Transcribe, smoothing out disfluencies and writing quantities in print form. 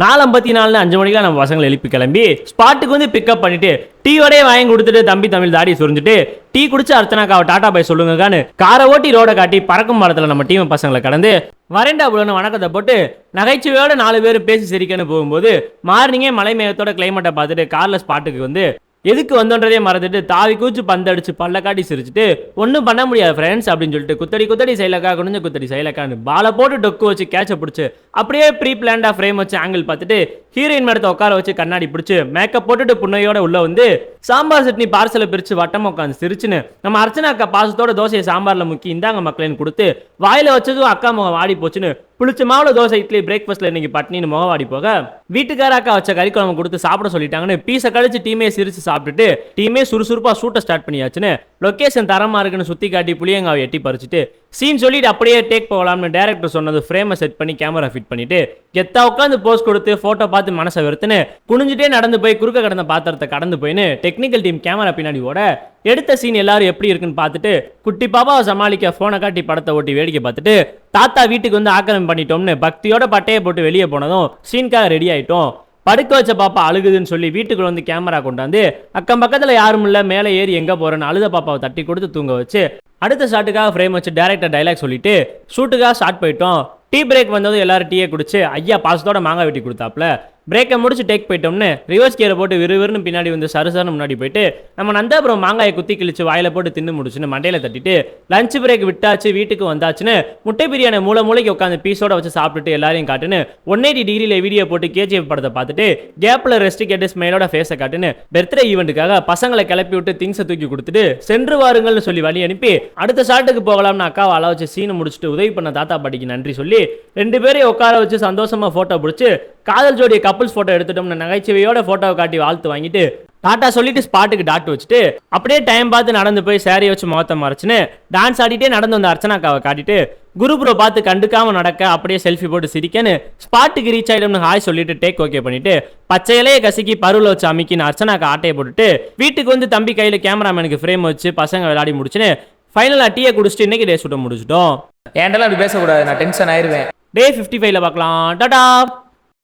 4:54 5 மணிக்கெல்லாம் நம்ம பசங்களை எழுப்பி கிளம்பி ஸ்பாட்டுக்கு வந்து பிக்கப் பண்ணிட்டு டீயோடய வாங்கி கொடுத்துட்டு தம்பி தமிழ் தாடி சுரிஞ்சுட்டு டீ குடிச்சு அர்ச்சனாக்காவை டாடா பாய் சொல்லுங்கக்கான்னு காரை ஓட்டி ரோட காட்டி பறக்கும் மரத்தில் நம்ம டீம் பசங்களை கடந்து வரேண்டா புலன்னு வணக்கத்தை போட்டு நகைச்சுவையோட 4 பேர் பேசி சிரிக்கன்னு போகும்போது மார்னிங்கே மலை மேகத்தோட கிளைமேட்டை பார்த்துட்டு கார்ல ஸ்பாட்டுக்கு வந்து எதுக்கு வந்தோன்றதே மறந்துட்டு தாவி கூச்சு பந்தடிச்சு பல்ல காட்டி சிரிச்சுட்டு ஒன்றும் பண்ண முடியாது ஃப்ரெண்ட்ஸ் அப்படின்னு சொல்லிட்டு குத்தடி சைலக்கா குனிஞ்ச குத்தடி சைலக்கான்னு பாலை போட்டு டொக்கு வச்சு கேட்ச பிடிச்சி அப்படியே ப்ரீ பிளான்டா ஃப்ரேம் வச்சு ஆங்கிள் பார்த்துட்டு ஹீரோயின் மேடத்தை உட்கார வச்சு கண்ணாடி பிடிச்சி மேக்கப் போட்டுட்டு புண்ணையோட உள்ள வந்து சாம்பார் சட்னி பார்சலை பிரிச்சு வட்டம் உட்காந்து சிரிச்சுன்னு நம்ம அர்ச்சனா அக்கா பாசத்தோட தோசையை சாம்பார்ல முக்கி இந்தாங்க மக்களேன்னு கொடுத்து வாயில வச்சதும் அக்கா முகம் வாடி போச்சுன்னு புளிச்ச மாவுல தோசை இட்லி பிரேக்ஃபாஸ்ட்ல இன்னைக்கு பட்னின்னு முகவாடி போக வீட்டுக்கார அக்கா வச்ச கறி குழம்பு கொடுத்து சாப்பிட சொல்லிட்டாங்கன்னு பீஸை கழிச்சு டீமே சிரிச்சு சாப்பிட்டுட்டு டீமே சுறுசுறுப்பா ஷூட்டை ஸ்டார்ட் பண்ணியாச்சுன்னு லொகேஷன் தரமா இருக்குன்னு சுத்தி காட்டி புளியங்காவை எட்டி பறிச்சுட்டு சீன் சொல்லிட்டு அப்படியே டேக் போகலாம்னு டேரக்டர் சொன்னது ஃப்ரேமை செட் பண்ணி கேமரா ஃபிட் பண்ணிட்டு கெத்தா உட்காந்து போஸ்ட் கொடுத்து போட்டோ பார்த்து மனசை வெறுத்துன்னு குனிஞ்சிட்டே நடந்து போய் குறுக்க கடந்த பாத்திரத்தை கடந்து போயின்னு டெக்னிக்கல் டீம் கேமரா பின்னாடி ஓட எடுத்த சீன் எல்லாரும் எப்படி இருக்குன்னு பார்த்துட்டு குட்டி பாப்பாவை சமாளிக்க போனை காட்டி படத்தை ஓட்டி வேடிக்கை பார்த்துட்டு தாத்தா வீட்டுக்கு வந்து ஆக்கிரமம் பண்ணிட்டோம்னு பக்தியோட பட்டையை போட்டு வெளியே போனதும் சீன்காக ரெடி ஆயிட்டோம். படுக்க வச்ச பாப்பா அழுகுதுன்னு சொல்லி வீட்டுக்குள்ள வந்து கேமரா கொண்டாந்து அக்கம் பக்கத்துல யாரும் இல்ல மேலே ஏறி எங்க போறேன்னு அழுத பாப்பாவை தட்டி கொடுத்து தூங்க வச்சு அடுத்த ஷாட்டுக்காக ஃப்ரேம் வச்சு டைரக்டர் டைலாக் சொல்லிட்டு ஷூட்டுக்காக ஸ்டார்ட் போயிட்டோம். டீ பிரேக் வந்ததும் எல்லாரும் டீயை குடிச்சு ஐயா பாசத்தோட மாங்காய் வெட்டி கொடுத்தாப்ல பிரேக்கை முடிச்சு டேக் போயிட்டோம்னு ரிவர்ஸ் கியரை போட்டு விறுவிறுன்னு பின்னாடி வந்து சருசரன்னு முன்னாடி போயிட்டு நம்ம நந்தாபுரம் மாங்காயை குத்தி கிழிச்சு வாயில போட்டு தின்னு முடிச்சுன்னு மண்டையில தட்டிட்டு லஞ்ச் பிரேக் விட்டாச்சு வீட்டுக்கு வந்தாச்சுன்னு முட்டை பிரியாணி மூளைக்கு உட்காந்து பீஸோட வச்சு சாப்பிட்டுட்டு எல்லாரையும் காட்டுன்னு 180 டிகிரியில வீடியோ போட்டு கேஜிஎஃப் படத்தை பார்த்துட்டு கேப்ல ரெஸ்ட் கேட்டு ஸ்மைலோட ஃபேஸை காட்டுன்னு பர்த்டே ஈவெண்ட்டுக்காக பசங்களை கிளப்பி விட்டு திங்ஸை தூக்கி கொடுத்துட்டு சென்று வாருங்கள்னு சொல்லி வழி அனுப்பி அடுத்த ஷாட்டுக்கு போகலாம்னு அக்காவை அள வச்சு சீனை முடிச்சுட்டு உதவி பண்ண தாத்தா பாட்டிக்கு நன்றி சொல்லி 2 பேரையும் உட்கார வச்சு சந்தோஷமா போட்டோ பிடிச்சு காதல் ஜோடியை கப்புள்ஸ் போட்டோ எடுத்துட்டோம்னு நகைச்சுவையோட போட்டோவை காட்டி வாழ்த்து வாங்கிட்டு டாட்டா சொல்லிட்டு ஸ்பாட்டுக்கு டாட் வச்சுட்டு அப்படியே டைம் பார்த்து நடந்து போய் சேரியை வச்சு முகத்தை மறைச்சுன்னு டான்ஸ் ஆடிட்டே நடந்து வந்த அர்ச்சனாக்காவை காட்டிட்டு குரு ப்ரோ பார்த்து கண்டுக்காம நடக்க அப்படியே செல்ஃபி போட்டு சிரிக்கன்னு ஸ்பாட்டுக்கு ரீச் ஆயிடும்னு ஹாய் சொல்லிட்டு டேக் ஓகே பண்ணிட்டு பச்சையிலேயே கசிக்கி பருவில் வச்சு அமைக்கின்னு அர்ச்சனாக்கா ஆட்டையை போட்டுட்டு வீட்டுக்கு வந்து தம்பி கையில் கேமராமேனுக்கு ஃப்ரேம் வச்சு பசங்க விளையாடி முடிச்சுன்னு ஃபைனலாக டீயை குடிச்சிட்டு இன்னைக்கு டே ஷூட்டை முடிச்சிட்டோம். ஏன்டெல்லாம் அப்படி பேசக்கூடாது, நான் டென்ஷன் ஆயிடுவேன். டே 55ல பார்க்கலாம். டாடா.